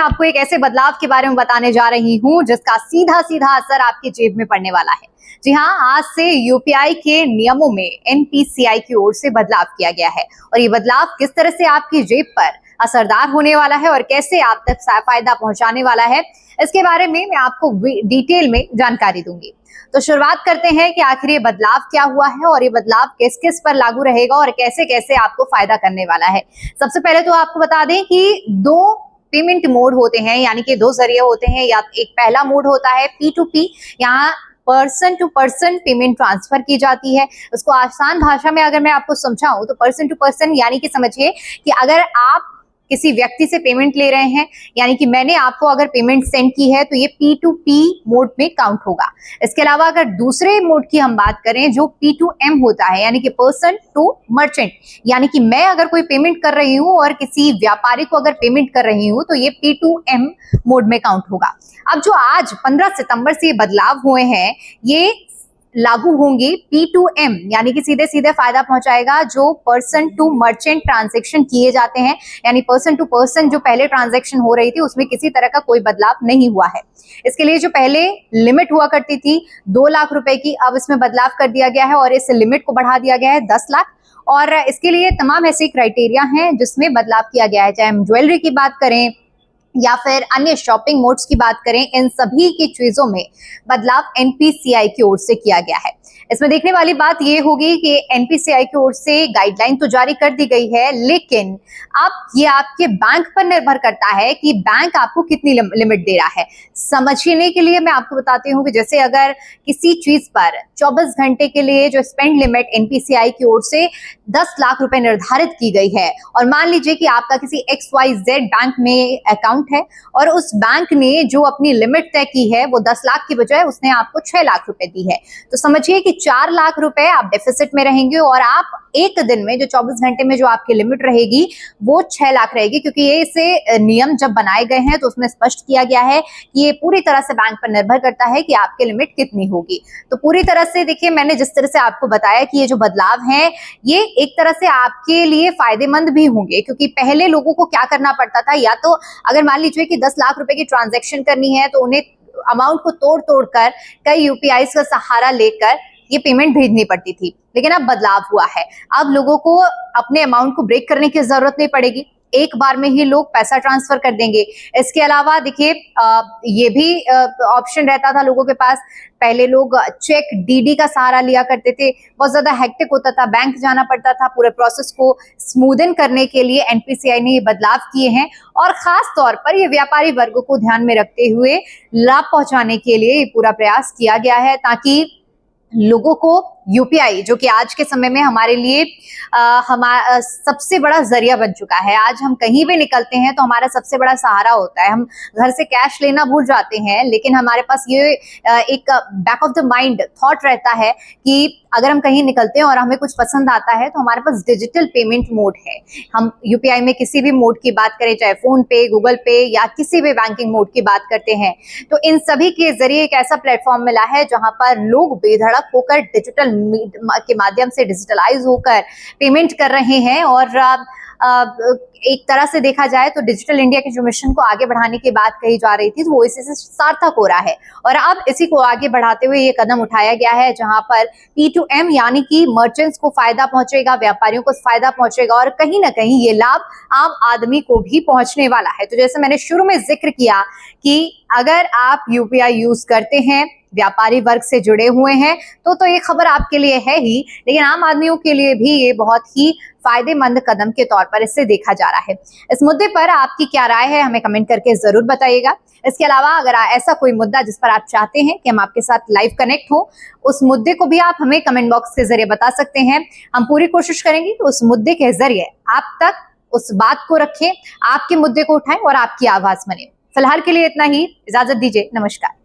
आपको एक ऐसे बदलाव के बारे में बताने जा रही हूं जिसका सीधा सीधा असर आपकी जेब में पड़ने वाला है। जी हाँ, आज से यूपीआई के नियमों में एनपीसीआई की ओर से बदलाव किया गया है और ये बदलाव किस तरह से आपकी जेब पर असरदार होने वाला है और कैसे आप तक फायदा पहुंचाने वाला है, इसके बारे में मैं आपको डिटेल में जानकारी दूंगी। तो शुरुआत करते हैं कि आखिर ये बदलाव क्या हुआ है और ये बदलाव किस किस पर लागू रहेगा और कैसे कैसे आपको फायदा करने वाला है। सबसे पहले तो आपको बता दें कि दो पेमेंट मोड होते हैं, यानी कि दो जरिए होते हैं। या एक पहला मोड होता है P2P, यहाँ person to person payment transfer की जाती है। उसको आसान भाषा में अगर मैं आपको समझाऊं तो पर्सन टू पर्सन यानी कि समझिए कि अगर आप किसी व्यक्ति से पेमेंट ले रहे हैं, यानी कि मैंने आपको अगर पेमेंट सेंड की है तो ये P2P मोड में काउंट होगा। इसके अलावा अगर दूसरे मोड की हम बात करें जो P2M होता है, यानी कि पर्सन टू मर्चेंट, यानी कि मैं अगर कोई पेमेंट कर रही हूं और किसी व्यापारी को अगर पेमेंट कर रही हूं तो ये P2M मोड में काउंट होगा। अब जो आज 15 सितंबर से ये बदलाव हुए हैं ये लागू होंगी P2M, यानी कि सीधे सीधे फायदा पहुंचाएगा जो पर्सन टू मर्चेंट ट्रांजैक्शन किए जाते हैं। यानी पर्सन टू पर्सन जो पहले ट्रांजैक्शन हो रही थी उसमें किसी तरह का कोई बदलाव नहीं हुआ है। इसके लिए जो पहले लिमिट हुआ करती थी 2 लाख रुपए की, अब इसमें बदलाव कर दिया गया है और इस लिमिट को बढ़ा दिया गया है 10 लाख। और इसके लिए तमाम ऐसे क्राइटेरिया हैं जिसमें बदलाव किया गया है, चाहे हम ज्वेलरी की बात करें या फिर अन्य शॉपिंग मोड्स की बात करें, इन सभी की चीजों में बदलाव एनपीसीआई की ओर से किया गया है। इसमें देखने वाली बात यह होगी कि एनपीसीआई की ओर से गाइडलाइन तो जारी कर दी गई है, लेकिन अब ये आपके बैंक पर निर्भर करता है कि बैंक आपको कितनी लिमिट दे रहा है। समझने के लिए मैं आपको बताती हूँ कि जैसे अगर किसी चीज पर 24 घंटे के लिए जो स्पेंड लिमिट एनपीसीआई की ओर से 10 लाख रुपए निर्धारित की गई है और मान लीजिए कि आपका किसी XYZ बैंक में अकाउंट है और उस बैंक ने जो अपनी लिमिट तय की है वो 10 लाख की बजाय उसने आपको 6 लाख रुपए दी है, तो समझिए कि 4 लाख रुपए आप डेफिसिट में रहेंगे और आप एक दिन में जो 24 घंटे में जो आपकी लिमिट रहेगी वो 6 लाख रहेगी, क्योंकि ये इसे नियम जब बनाए गए हैं तो उसमें स्पष्ट किया गया है कि ये पूरी तरह से बैंक पर निर्भर करता है कि आपकी लिमिट कितनी होगी। तो पूरी तरह से देखिए, मैंने जिस तरह से आपको बताया कि ये जो बदलाव है ये एक तरह से आपके लिए फायदेमंद भी होंगे, क्योंकि पहले लोगों को क्या करना पड़ता था, या तो अगर मान लीजिए कि 10 लाख रुपए की ट्रांजैक्शन करनी है तो उन्हें अमाउंट को तोड़ तोड़ कर कई यूपीआई का सहारा लेकर ये पेमेंट भेजनी पड़ती थी। लेकिन अब बदलाव हुआ है, अब लोगों को अपने अमाउंट को ब्रेक करने की जरूरत नहीं पड़ेगी, एक बार में ही लोग पैसा ट्रांसफर कर देंगे। इसके अलावा देखिए ये भी ऑप्शन रहता था लोगों के पास। पहले लोग चेक डीडी का सहारा लिया करते थे, बहुत ज्यादा हेक्टिक होता था, बैंक जाना पड़ता था। पूरे प्रोसेस को स्मूदन करने के लिए एनपीसीआई ने ये बदलाव किए हैं और खास तौर पर ये व्यापारी वर्ग को ध्यान में रखते हुए लाभ पहुंचाने के लिए ये पूरा प्रयास किया गया है, ताकि लोगों को यूपीआई, जो कि आज के समय में हमारे लिए हमारा सबसे बड़ा जरिया बन चुका है। आज हम कहीं भी निकलते हैं तो हमारा सबसे बड़ा सहारा होता है। हम घर से कैश लेना भूल जाते हैं, लेकिन हमारे पास ये एक back of the mind thought रहता है कि अगर हम कहीं निकलते हैं और हमें कुछ पसंद आता है तो हमारे पास डिजिटल पेमेंट मोड है। हम यूपीआई में किसी भी मोड की बात करें, चाहे फोन पे, गूगल पे या किसी भी बैंकिंग मोड की बात करते हैं, तो इन सभी के जरिए एक ऐसा प्लेटफॉर्म मिला है जहां पर लोग बेधड़क होकर डिजिटल के माध्यम से डिजिटलाइज होकर पेमेंट कर रहे हैं। और एक तरह से देखा जाए तो डिजिटल इंडिया के जो मिशन को आगे बढ़ाने की बात कही जा रही थी, तो वो इसी से सार्थक हो रहा है और अब इसी को आगे बढ़ाते हुए ये कदम उठाया गया है जहां पर P2M यानी कि मर्चेंट्स को फायदा पहुंचेगा, व्यापारियों को फायदा पहुंचेगा और कहीं ना कहीं ये लाभ आम आदमी को भी पहुंचने वाला है। तो जैसे मैंने शुरू में जिक्र किया कि अगर आप यूपीआई यूज करते हैं, व्यापारी वर्ग से जुड़े हुए हैं, तो ये खबर आपके लिए है ही, लेकिन आम आदमियों के लिए भी ये बहुत ही फायदेमंद कदम के तौर पर इससे देखा जा रहा है। इस मुद्दे पर आपकी क्या राय है हमें कमेंट करके जरूर बताइएगा। इसके अलावा अगर ऐसा कोई मुद्दा जिस पर आप चाहते हैं कि हम आपके साथ लाइव कनेक्ट हो, उस मुद्दे को भी आप हमें कमेंट बॉक्स के जरिए बता सकते हैं। हम पूरी कोशिश करेंगे कि उस मुद्दे के जरिए आप तक उस बात को रखें, आपके मुद्दे को उठाएं और आपकी आवाज बने। फिलहाल के लिए इतना ही, इजाजत दीजिए, नमस्कार।